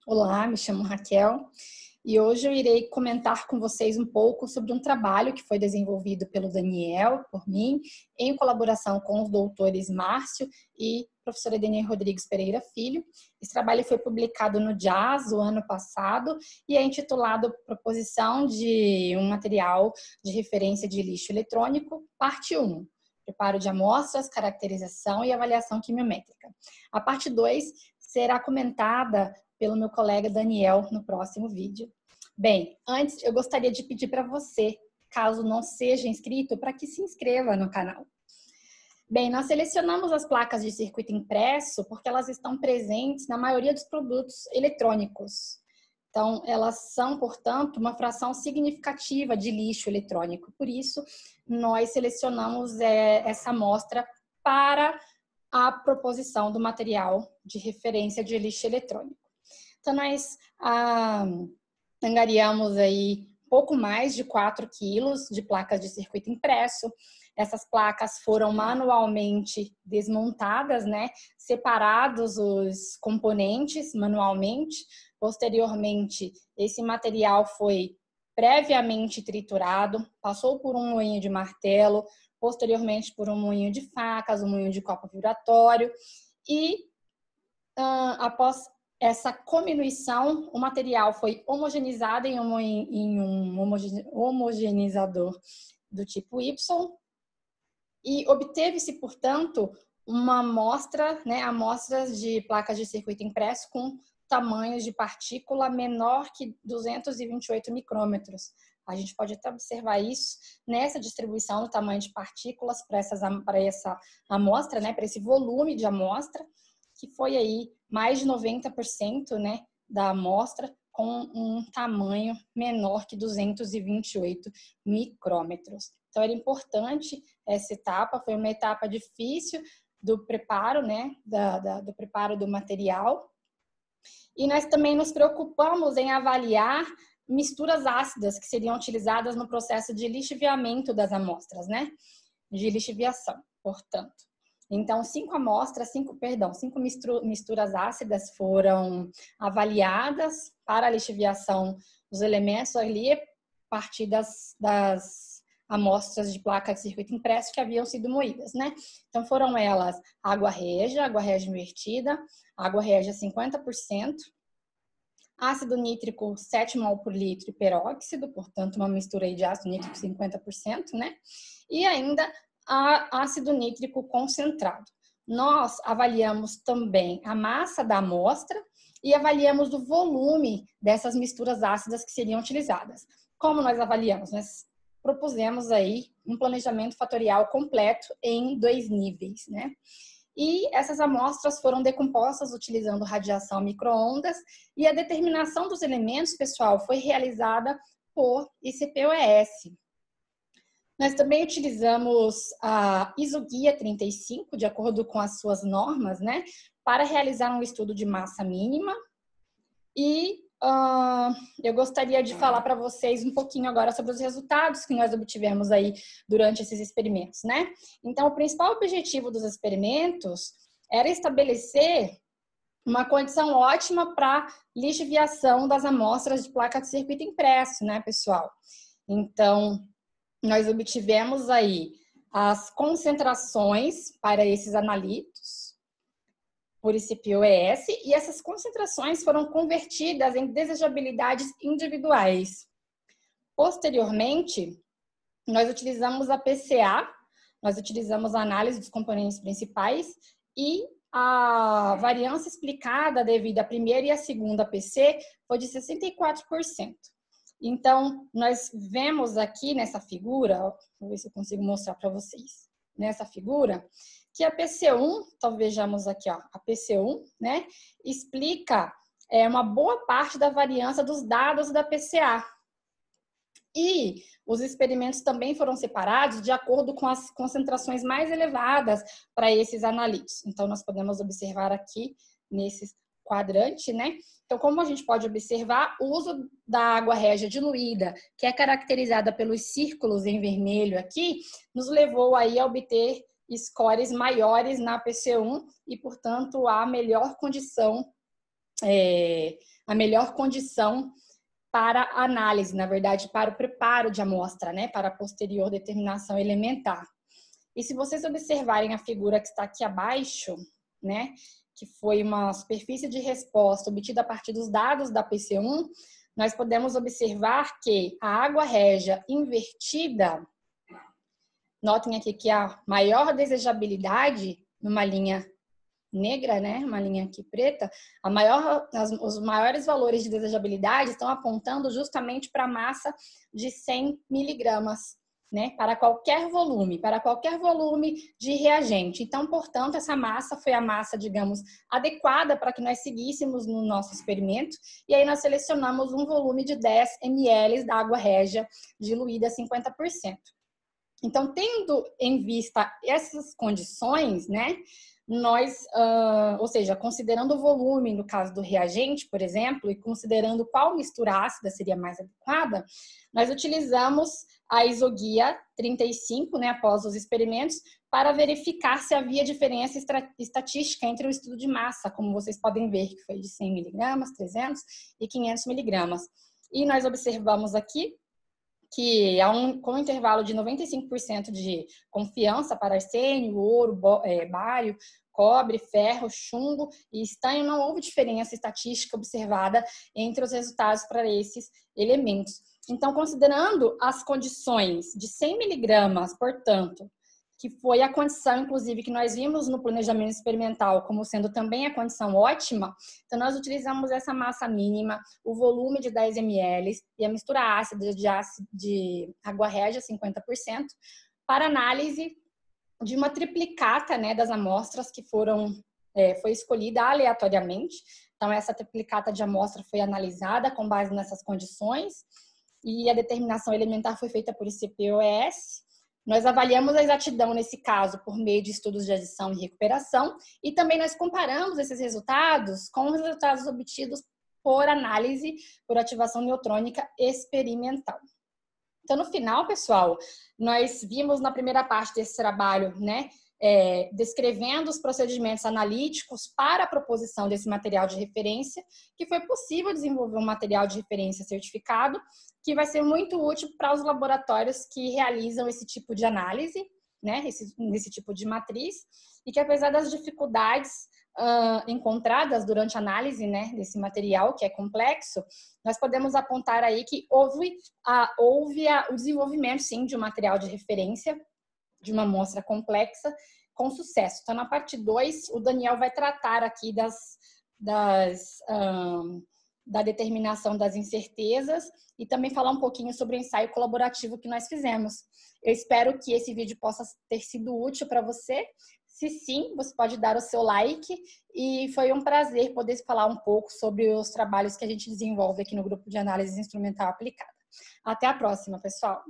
Olá, me chamo Raquel e hoje eu irei comentar com vocês um pouco sobre um trabalho que foi desenvolvido pelo Daniel, por mim, em colaboração com os doutores Márcio e professora Edenir Rodrigues Pereira Filho. Esse trabalho foi publicado no JAS o ano passado e é intitulado Proposição de um material de referência de lixo eletrônico, parte 1. Preparo de amostras, caracterização e avaliação quimiométrica. A parte 2 será comentada pelo meu colega Daniel no próximo vídeo. Bem, antes eu gostaria de pedir para você, caso não seja inscrito, para que se inscreva no canal. Bem, nós selecionamos as placas de circuito impresso porque elas estão presentes na maioria dos produtos eletrônicos. Então, elas são, portanto, uma fração significativa de lixo eletrônico. Por isso, nós selecionamos essa amostra para a proposição do material de referência de lixo eletrônico. Então, nós angariamos aí pouco mais de 4 quilos de placas de circuito impresso. Essas placas foram manualmente desmontadas, né? Separados os componentes manualmente. Posteriormente, esse material foi previamente triturado, passou por um moinho de martelo, posteriormente por um moinho de facas, um moinho de copo vibratório e após essa cominuição, o material foi homogeneizado em um homogeneizador do tipo Y e obteve-se, portanto, uma amostra, né, amostras de placas de circuito impresso com tamanhos de partícula menor que 228 micrômetros. A gente pode até observar isso nessa distribuição do tamanho de partículas para essa amostra, né, para esse volume de amostra, que foi aí mais de 90%, né, da amostra com um tamanho menor que 228 micrômetros. Então, era importante essa etapa, foi uma etapa difícil do preparo, né, do preparo do material. E nós também nos preocupamos em avaliar misturas ácidas que seriam utilizadas no processo de lixiviamento das amostras, né, de lixiviação, portanto. Então, 5 misturas ácidas foram avaliadas para a lixiviação dos elementos ali, a partir das amostras de placa de circuito impresso que haviam sido moídas, né? Então, foram elas água régia invertida, água régia 50%, ácido nítrico 7 mol por litro e peróxido, portanto, uma mistura aí de ácido nítrico 50%, né? E ainda ácido nítrico concentrado. Nós avaliamos também a massa da amostra e avaliamos o volume dessas misturas ácidas que seriam utilizadas. Como nós avaliamos? Nós propusemos aí um planejamento fatorial completo em 2 níveis, né? E essas amostras foram decompostas utilizando radiação micro-ondas e a determinação dos elementos, pessoal, foi realizada por ICP-OES. Nós também utilizamos a ISO-guia 35, de acordo com as suas normas, né, para realizar um estudo de massa mínima. E eu gostaria de falar para vocês um pouquinho agora sobre os resultados que nós obtivemos aí durante esses experimentos, né? Então, o principal objetivo dos experimentos era estabelecer uma condição ótima para lixiviação das amostras de placa de circuito impresso, né, pessoal? Então, nós obtivemos aí as concentrações para esses analitos por ICP-OES e essas concentrações foram convertidas em desejabilidades individuais. Posteriormente, nós utilizamos a PCA, nós utilizamos a análise dos componentes principais e a variância explicada devido à primeira e à segunda PC foi de 64%. Então, nós vemos aqui nessa figura, vou ver se eu consigo mostrar para vocês, nessa figura, que a PC1, então vejamos aqui, ó, a PC1, né, explica uma boa parte da variância dos dados da PCA. E os experimentos também foram separados de acordo com as concentrações mais elevadas para esses analitos. Então, nós podemos observar aqui nesses quadrante, né? Então, como a gente pode observar, o uso da água régia diluída, que é caracterizada pelos círculos em vermelho aqui, nos levou aí a obter scores maiores na PC1 e, portanto, a melhor condição a melhor condição para a análise, na verdade, para o preparo de amostra, né, para a posterior determinação elementar. E se vocês observarem a figura que está aqui abaixo, né, que foi uma superfície de resposta obtida a partir dos dados da PC1, nós podemos observar que a água régia invertida, notem aqui que a maior desejabilidade numa linha negra, né, uma linha aqui preta, os maiores valores de desejabilidade estão apontando justamente para a massa de 100 miligramas, né, para qualquer volume de reagente. Então, portanto, essa massa foi a massa, digamos, adequada para que nós seguíssemos no nosso experimento, e aí nós selecionamos um volume de 10 ml da água régia diluída a 50%. Então, tendo em vista essas condições, né, nós, ou seja, considerando o volume no caso do reagente, por exemplo, e considerando qual mistura ácida seria mais adequada, nós utilizamos a isoguia 35, né, após os experimentos, para verificar se havia diferença estatística entre o estudo de massa, como vocês podem ver, que foi de 100 miligramas, 300 e 500 miligramas. E nós observamos aqui que com um intervalo de 95% de confiança para arsênio, ouro, bário, cobre, ferro, chumbo e estanho, não houve diferença estatística observada entre os resultados para esses elementos. Então, considerando as condições de 100 miligramas, portanto, que foi a condição, inclusive, que nós vimos no planejamento experimental como sendo também a condição ótima, então nós utilizamos essa massa mínima, o volume de 10 ml e a mistura ácida de água régia, 50%, para análise de uma triplicata, né, das amostras que foi escolhida aleatoriamente. Então, essa triplicata de amostra foi analisada com base nessas condições e a determinação elementar foi feita por ICP-OS. Nós avaliamos a exatidão, nesse caso, por meio de estudos de adição e recuperação, e também nós comparamos esses resultados com os resultados obtidos por análise por ativação neutrônica experimental. Então, no final, pessoal, nós vimos na primeira parte desse trabalho, né, descrevendo os procedimentos analíticos para a proposição desse material de referência, que foi possível desenvolver um material de referência certificado, que vai ser muito útil para os laboratórios que realizam esse tipo de análise, né, nesse tipo de matriz, e que apesar das dificuldades encontradas durante a análise, né, desse material, que é complexo, nós podemos apontar aí que houve o desenvolvimento, sim, de um material de referência, de uma amostra complexa, com sucesso. Então, na parte 2, o Daniel vai tratar aqui da determinação das incertezas e também falar um pouquinho sobre o ensaio colaborativo que nós fizemos. Eu espero que esse vídeo possa ter sido útil para você. Se sim, você pode dar o seu like e foi um prazer poder falar um pouco sobre os trabalhos que a gente desenvolve aqui no Grupo de Análise Instrumental Aplicada. Até a próxima, pessoal!